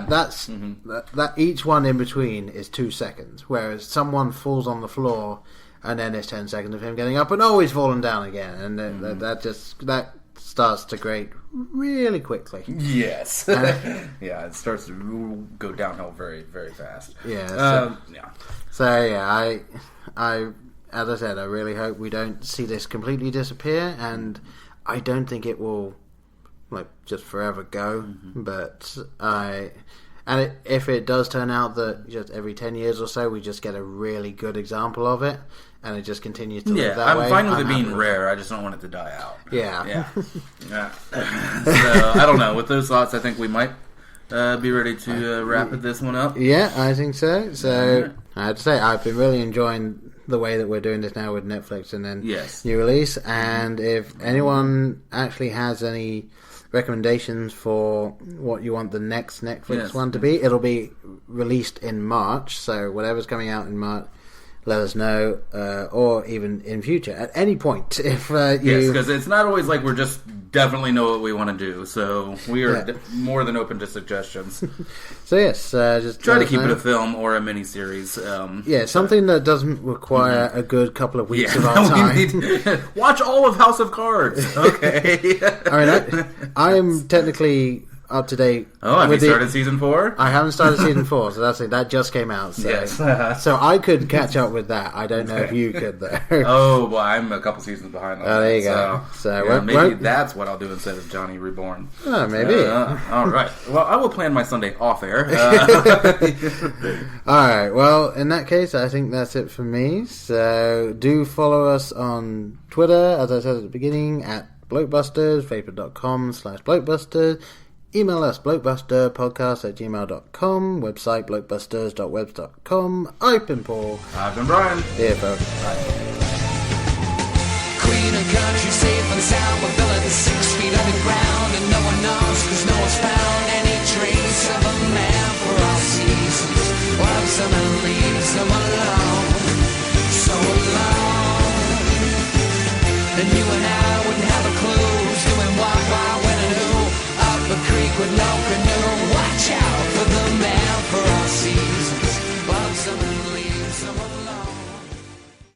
that's that. Each one in between is 2 seconds, whereas someone falls on the floor, and then it's 10 seconds of him getting up, and he's fallen down again, and that starts to grate really quickly. Yes. It starts to go downhill very, very fast. Yeah. I as I said, I really hope we don't see this completely disappear, and I don't think it will just forever go. But if it does turn out that just every 10 years or so we just get a really good example of it, and it just continues to live that way. I'm fine with it being rare. I just don't want it to die out. Yeah. So, I don't know. With those thoughts, I think we might be ready to wrap this one up. Yeah, I think so. So, I have to say, I've been really enjoying the way that we're doing this now with Netflix and then new release. And if anyone actually has any recommendations for what you want the next Netflix one to be, it'll be released in March. So, whatever's coming out in March, let us know, or even in future, at any point. If Yes, because it's not always like we're just definitely know what we want to do. So we are more than open to suggestions. So yes, just try to keep it a film or a miniseries. Something that doesn't require a good couple of weeks of our time. Watch all of House of Cards. Okay. I am technically up to date. Oh, have you started season 4? I haven't started season 4, so that's it. That just came out. So, so I could catch up with that. I don't know if you could, though. Oh, well, I'm a couple seasons behind on that. There you go. So maybe that's what I'll do instead of Johnny Reborn. Oh, maybe. All right. Well, I will plan my Sunday off air. All right. Well, in that case, I think that's it for me. So do follow us on Twitter, as I said at the beginning, at BlokeBusters, vapor.com/BlokeBusters. Email us, blokebusterpodcast@gmail.com. Website, blokebusters.webs.com. I've been Paul. I've been Brian. Here, folks. Bye. Queen of country, safe and sound. We're building 6 feet underground, and no one knows 'cause no one's found.